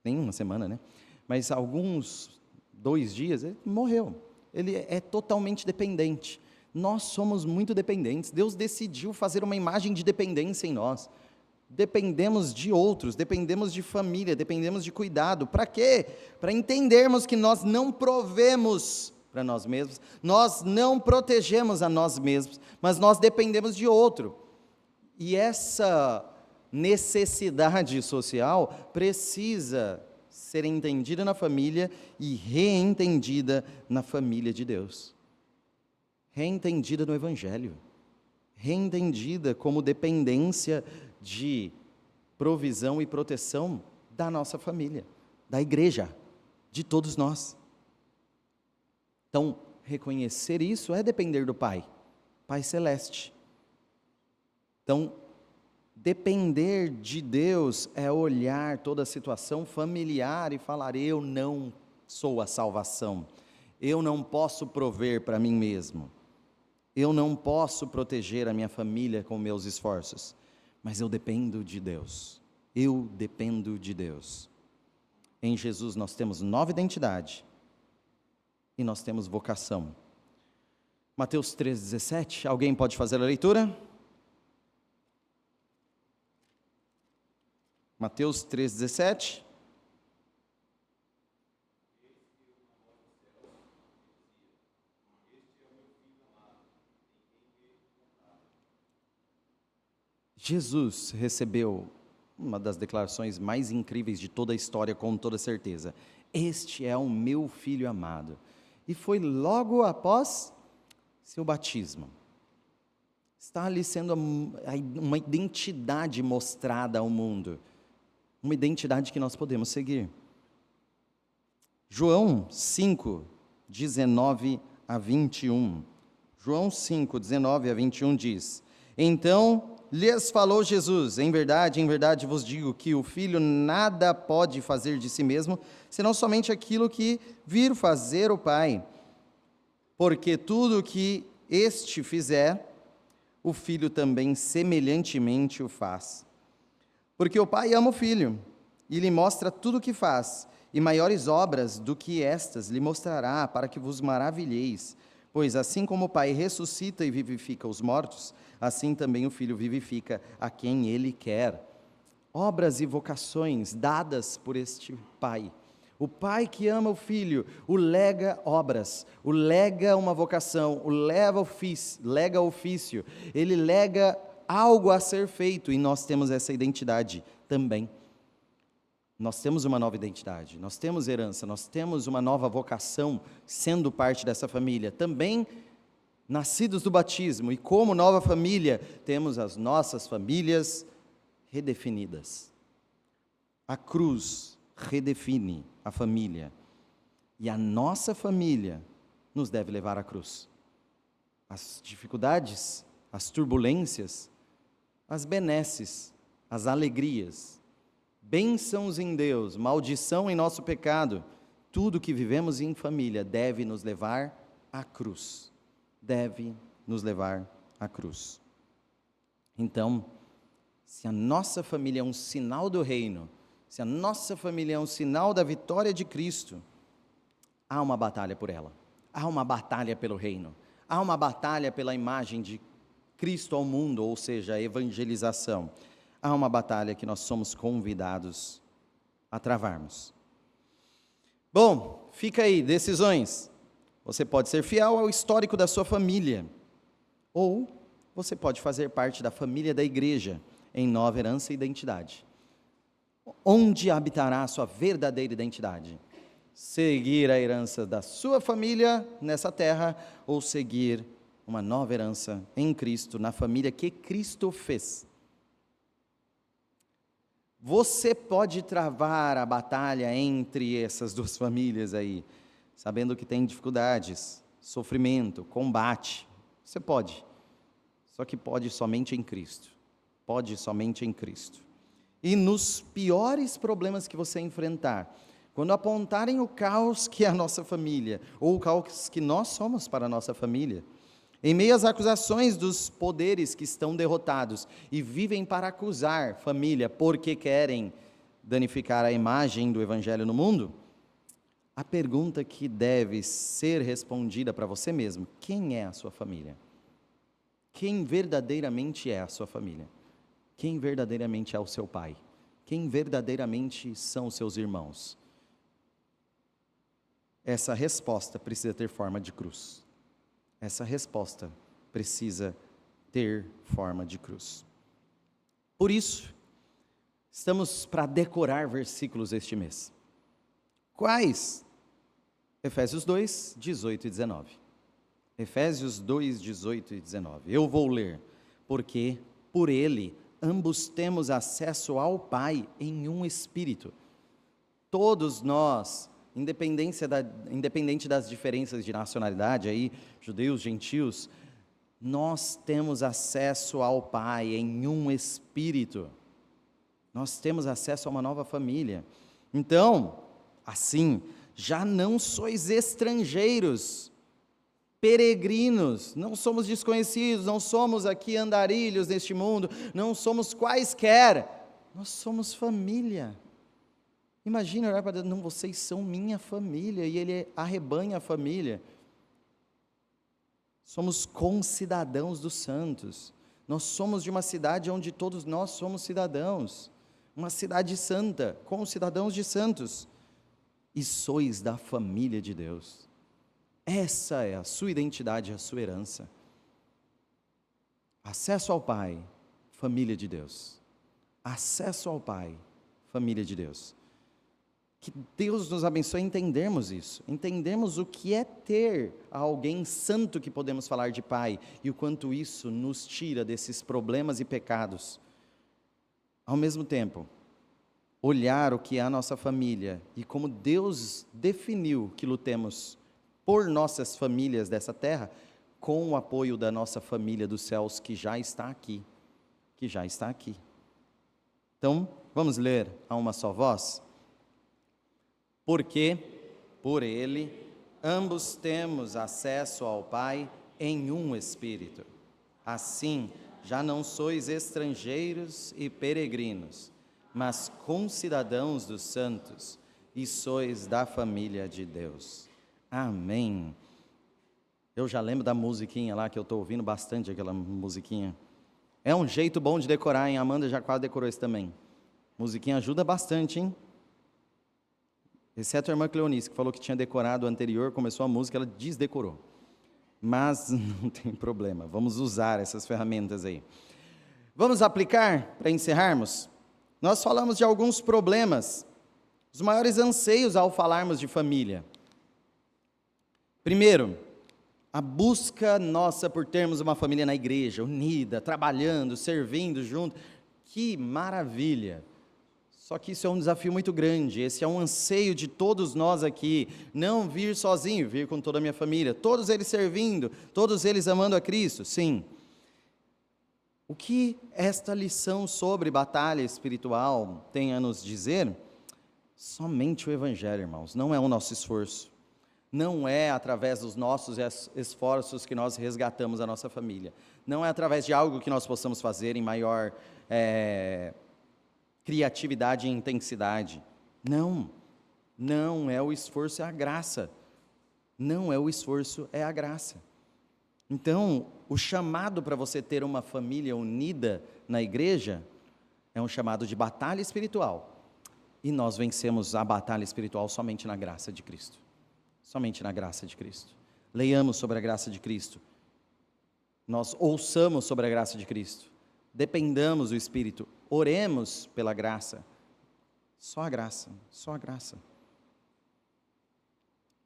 Nem uma semana, né? Mas 2 dias, ele morreu. Ele é totalmente dependente. Nós somos muito dependentes. Deus decidiu fazer uma imagem de dependência em nós. Dependemos de outros, dependemos de família, dependemos de cuidado. Para quê? Para entendermos que nós não provemos para nós mesmos, nós não protegemos a nós mesmos, mas nós dependemos de outro. E essa necessidade social precisa ser entendida na família e reentendida na família de Deus. Reentendida no Evangelho. Reentendida como dependência de provisão e proteção da nossa família, da igreja, de todos nós. Então, reconhecer isso é depender do Pai, Pai Celeste. Então, depender de Deus é olhar toda a situação familiar e falar: eu não sou a salvação, eu não posso prover para mim mesmo, eu não posso proteger a minha família com meus esforços, mas eu dependo de Deus, eu dependo de Deus. Em Jesus nós temos nova identidade e nós temos vocação. Mateus 3,17, alguém pode fazer a leitura? Mateus 3,17. Jesus recebeu uma das declarações mais incríveis de toda a história, com toda certeza. Este é o meu filho amado. E foi logo após seu batismo. Está ali sendo uma identidade mostrada ao mundo. Uma identidade que nós podemos seguir. João 5, 19 a 21. João 5, 19 a 21 diz: Então lhes falou Jesus: em verdade vos digo que o Filho nada pode fazer de si mesmo, senão somente aquilo que vir fazer o Pai. Porque tudo o que este fizer, o Filho também semelhantemente o faz. Porque o Pai ama o Filho, e lhe mostra tudo o que faz, e maiores obras do que estas lhe mostrará, para que vos maravilheis. Pois assim como o Pai ressuscita e vivifica os mortos, assim também o Filho vivifica a quem Ele quer. Obras e vocações dadas por este Pai. O Pai que ama o Filho, o lega obras, o lega uma vocação, o lega ofício, Ele lega algo a ser feito, e nós temos essa identidade também. Nós temos uma nova identidade, nós temos herança, nós temos uma nova vocação, sendo parte dessa família. Também nascidos do batismo, e como nova família, temos as nossas famílias redefinidas. A cruz redefine a família, e a nossa família nos deve levar à cruz. As dificuldades, as turbulências, as benesses, as alegrias, bênçãos em Deus, maldição em nosso pecado, tudo que vivemos em família deve nos levar à cruz. Deve nos levar à cruz. Então, se a nossa família é um sinal do reino, se a nossa família é um sinal da vitória de Cristo, há uma batalha por ela, há uma batalha pelo reino, há uma batalha pela imagem de Cristo ao mundo, ou seja, a evangelização. Há uma batalha que nós somos convidados a travarmos. Bom, fica aí, decisões. Você pode ser fiel ao histórico da sua família, ou você pode fazer parte da família da igreja, em nova herança e identidade. Onde habitará a sua verdadeira identidade? Seguir a herança da sua família nessa terra, ou seguir uma nova herança em Cristo, na família que Cristo fez? Você pode travar a batalha entre essas duas famílias aí, sabendo que tem dificuldades, sofrimento, combate. Você pode, só que pode somente em Cristo. Pode somente em Cristo. E nos piores problemas que você enfrentar, quando apontarem o caos que é a nossa família, ou o caos que nós somos para a nossa família, em meio às acusações dos poderes que estão derrotados e vivem para acusar família porque querem danificar a imagem do Evangelho no mundo, a pergunta que deve ser respondida para você mesmo: quem é a sua família? Quem verdadeiramente é a sua família? Quem verdadeiramente é o seu pai? Quem verdadeiramente são os seus irmãos? Essa resposta precisa ter forma de cruz. Essa resposta precisa ter forma de cruz. Por isso, estamos para decorar versículos este mês. Quais? Efésios 2, 18 e 19. Efésios 2, 18 e 19. Eu vou ler. Porque por ele ambos temos acesso ao Pai em um Espírito. Todos nós, independente das diferenças de nacionalidade, aí, judeus, gentios, nós temos acesso ao Pai em um Espírito. Nós temos acesso a uma nova família. Então, assim, já não sois estrangeiros, peregrinos, não somos desconhecidos, não somos aqui andarilhos neste mundo, não somos quaisquer, nós somos família. Imagina olhar para Deus: não, vocês são minha família, e Ele arrebanha a família. Somos concidadãos dos santos, nós somos de uma cidade onde todos nós somos cidadãos, uma cidade santa, com cidadãos de santos, e sois da família de Deus. Essa é a sua identidade, a sua herança. Acesso ao Pai, família de Deus. Acesso ao Pai, família de Deus. Que Deus nos abençoe a entendermos isso, entendermos o que é ter alguém santo que podemos falar de Pai, e o quanto isso nos tira desses problemas e pecados. Ao mesmo tempo, olhar o que é a nossa família, e como Deus definiu que lutemos por nossas famílias dessa terra, com o apoio da nossa família dos céus, que já está aqui, Então, vamos ler a uma só voz? Porque, por Ele, ambos temos acesso ao Pai em um Espírito. Assim, já não sois estrangeiros e peregrinos, mas concidadãos dos santos, e sois da família de Deus. Amém. Eu já lembro da musiquinha lá, que eu estou ouvindo bastante aquela musiquinha. É um jeito bom de decorar, hein? A Amanda já quase decorou isso também. Musiquinha ajuda bastante, hein? Exceto a irmã Cleonice, que falou que tinha decorado o anterior, começou a música, ela desdecorou. Mas não tem problema, vamos usar essas ferramentas aí. Vamos aplicar, para encerrarmos? Nós falamos de alguns problemas, os maiores anseios ao falarmos de família. Primeiro, a busca nossa por termos uma família na igreja, unida, trabalhando, servindo junto. Que maravilha! Só que isso é um desafio muito grande, esse é um anseio de todos nós aqui, não vir sozinho, vir com toda a minha família, todos eles servindo, todos eles amando a Cristo, sim. O que esta lição sobre batalha espiritual tem a nos dizer? Somente o Evangelho, irmãos, não é o nosso esforço, não é através dos nossos esforços que nós resgatamos a nossa família, não é através de algo que nós possamos fazer em maior criatividade e intensidade. Não é o esforço, é a graça. Não é o esforço, é a graça. Então, o chamado para você ter uma família unida na igreja é um chamado de batalha espiritual. E nós vencemos a batalha espiritual somente na graça de Cristo. Somente na graça de Cristo. Leiamos sobre a graça de Cristo. nós ouçamos sobre a graça de Cristo, dependamos do Espírito, oremos pela graça. Só a graça, só a graça.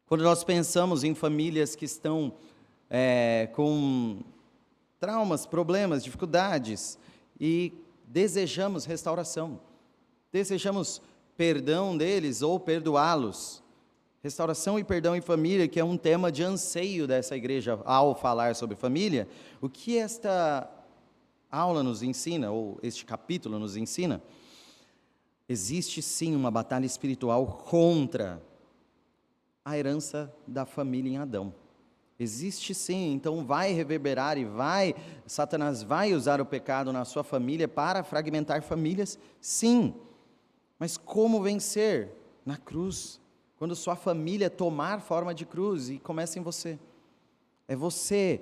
Quando nós pensamos em famílias que estão com traumas, problemas, dificuldades, e desejamos restauração, desejamos perdão deles ou perdoá-los. Restauração e perdão em família, que é um tema de anseio dessa igreja ao falar sobre família. O que esta aula nos ensina, ou este capítulo nos ensina? Existe sim uma batalha espiritual contra a herança da família em Adão. Existe sim, então vai reverberar e Satanás vai usar o pecado na sua família para fragmentar famílias, sim. Mas como vencer? Na cruz. Quando sua família tomar forma de cruz e começa em você. É você,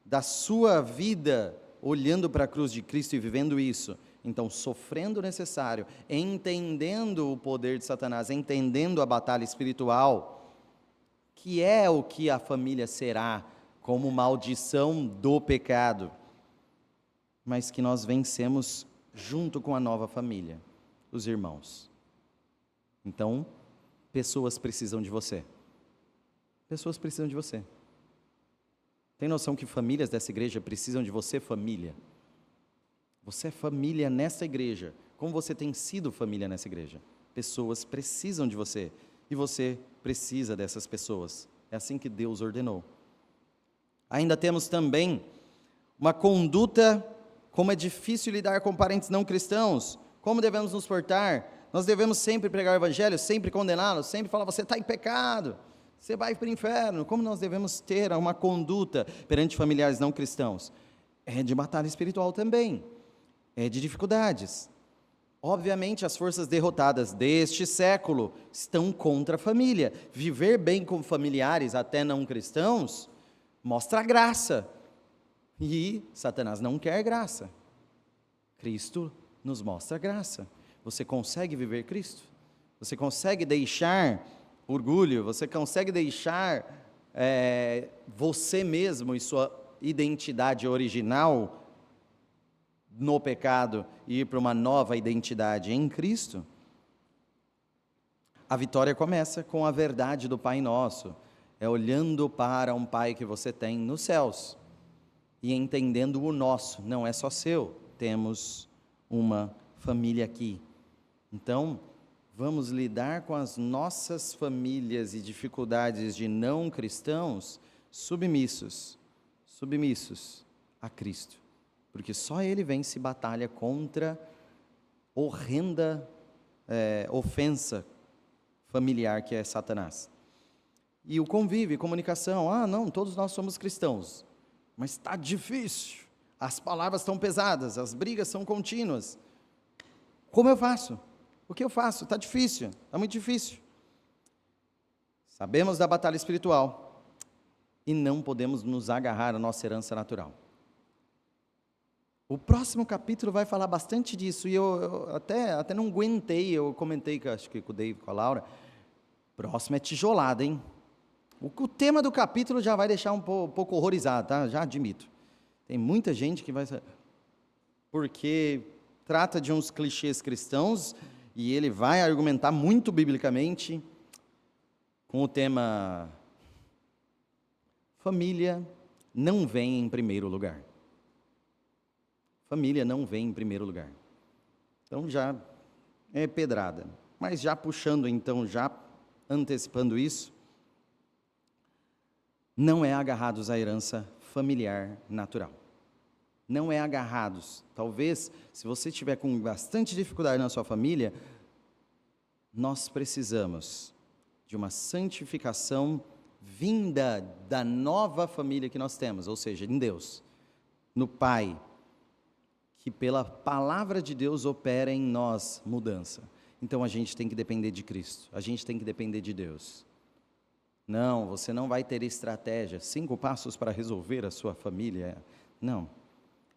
da sua vida, olhando para a cruz de Cristo e vivendo isso. Então, sofrendo o necessário, entendendo o poder de Satanás, entendendo a batalha espiritual, que é o que a família será, como maldição do pecado, mas que nós vencemos junto com a nova família, os irmãos. Então, pessoas precisam de você. Pessoas precisam de você. Tem noção que famílias dessa igreja precisam de você, família? Você é família nessa igreja, como você tem sido família nessa igreja. Pessoas precisam de você, e você precisa dessas pessoas. É assim que Deus ordenou. Ainda temos também uma conduta, como é difícil lidar com parentes não cristãos, como devemos nos portar. Nós devemos sempre pregar o evangelho, sempre condená-los, sempre falar, você está em pecado, você vai para o inferno. Como nós devemos ter uma conduta perante familiares não cristãos? É de batalha espiritual também, é de dificuldades. Obviamente, as forças derrotadas deste século estão contra a família. Viver bem com familiares, até não cristãos, mostra graça. E Satanás não quer graça. Cristo nos mostra graça. Você consegue viver Cristo? Você consegue deixar orgulho? Você consegue deixar você mesmo e sua identidade original no pecado e ir para uma nova identidade em Cristo? A vitória começa com a verdade do Pai Nosso, é olhando para um Pai que você tem nos céus e entendendo o nosso, não é só seu, temos uma família aqui. Então, vamos lidar com as nossas famílias e dificuldades de não cristãos submissos a Cristo. Porque só Ele vence batalha contra horrenda ofensa familiar que é Satanás. E o convívio, comunicação, não, todos nós somos cristãos, mas está difícil, as palavras estão pesadas, as brigas são contínuas. Como eu faço? O que eu faço? Está difícil, está muito difícil. Sabemos da batalha espiritual e não podemos nos agarrar à nossa herança natural. O próximo capítulo vai falar bastante disso, e eu até não aguentei, eu comentei, acho que com o David, com a Laura, próximo é tijolada, hein? O tema do capítulo já vai deixar um pouco horrorizado, tá? Já admito. Tem muita gente que vai... Porque trata de uns clichês cristãos, e ele vai argumentar muito biblicamente com o tema família não vem em primeiro lugar. Família não vem em primeiro lugar. Então já é pedrada. Mas já puxando então, já antecipando isso, não é agarrados à herança familiar natural. Não é agarrados. Talvez, se você estiver com bastante dificuldade na sua família, nós precisamos de uma santificação vinda da nova família que nós temos, ou seja, em Deus, no Pai, que pela palavra de Deus opera em nós mudança. Então a gente tem que depender de Cristo, a gente tem que depender de Deus. Não, você não vai ter estratégia, 5 passos para resolver a sua família. Não,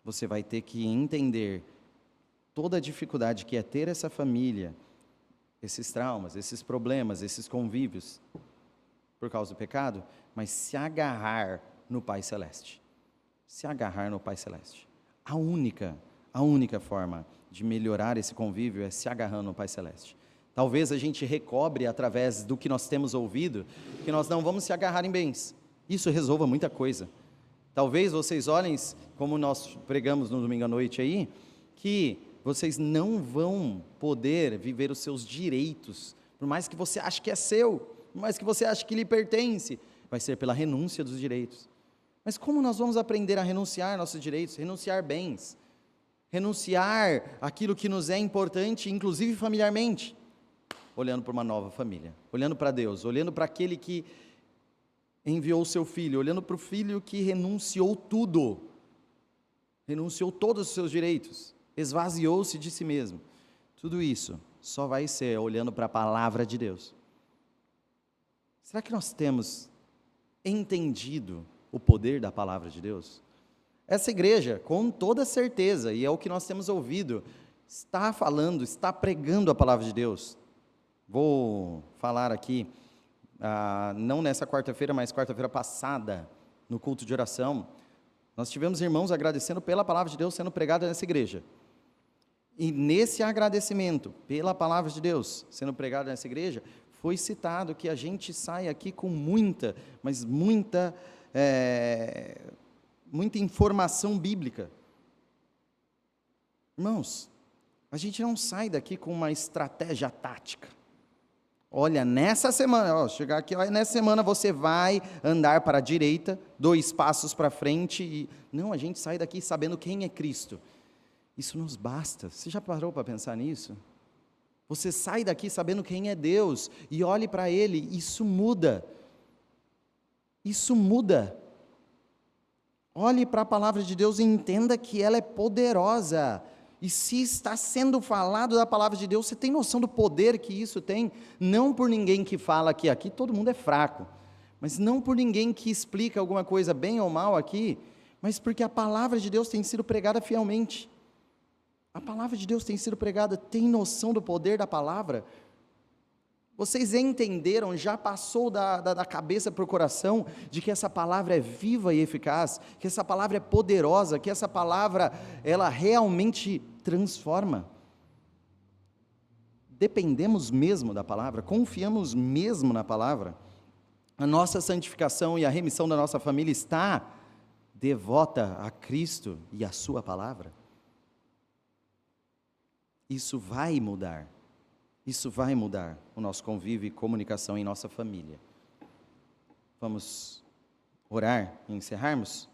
você vai ter que entender toda a dificuldade que é ter essa família, esses traumas, esses problemas, esses convívios, por causa do pecado, mas se agarrar no Pai Celeste. se agarrar no Pai Celeste. A única forma de melhorar esse convívio é se agarrando no Pai Celeste. Talvez a gente recobre através do que nós temos ouvido, que nós não vamos se agarrar em bens. Isso resolva muita coisa. Talvez vocês olhem, como nós pregamos no domingo à noite aí, que vocês não vão poder viver os seus direitos, por mais que você ache que é seu, por mais que você ache que lhe pertence, vai ser pela renúncia dos direitos. Mas como nós vamos aprender a renunciar nossos direitos, renunciar bens, renunciar aquilo que nos é importante, inclusive familiarmente? Olhando para uma nova família, olhando para Deus, olhando para aquele que enviou o seu filho, olhando para o filho que renunciou tudo, renunciou todos os seus direitos, esvaziou-se de si mesmo. Tudo isso só vai ser olhando para a palavra de Deus. Será que nós temos entendido o poder da palavra de Deus? Essa igreja, com toda certeza, e é o que nós temos ouvido, está falando, está pregando a palavra de Deus. Vou falar aqui, não nessa quarta-feira, mas quarta-feira passada, no culto de oração, nós tivemos irmãos agradecendo pela palavra de Deus sendo pregada nessa igreja. E nesse agradecimento pela palavra de Deus sendo pregada nessa igreja, foi citado que a gente sai aqui com muita, mas muita informação bíblica. Irmãos, a gente não sai daqui com uma estratégia tática. Olha, nessa semana, chegar aqui, nessa semana você vai andar para a direita, 2 passos para frente. Não, a gente sai daqui sabendo quem é Cristo. Isso nos basta. Você já parou para pensar nisso? Você sai daqui sabendo quem é Deus e olhe para Ele, isso muda. Isso muda. Olhe para a palavra de Deus e entenda que ela é poderosa. E se está sendo falado da palavra de Deus, você tem noção do poder que isso tem? Não por ninguém que fala que aqui todo mundo é fraco, mas não por ninguém que explica alguma coisa bem ou mal aqui, mas porque a palavra de Deus tem sido pregada fielmente. A palavra de Deus tem sido pregada, tem noção do poder da palavra? Vocês entenderam, já passou da cabeça para o coração, de que essa palavra é viva e eficaz, que essa palavra é poderosa, que essa palavra, ela realmente transforma? Dependemos mesmo da palavra, confiamos mesmo na palavra? A nossa santificação e a remissão da nossa família está devota a Cristo e a sua palavra? Isso vai mudar. Isso vai mudar o nosso convívio e comunicação em nossa família. Vamos orar e encerrarmos?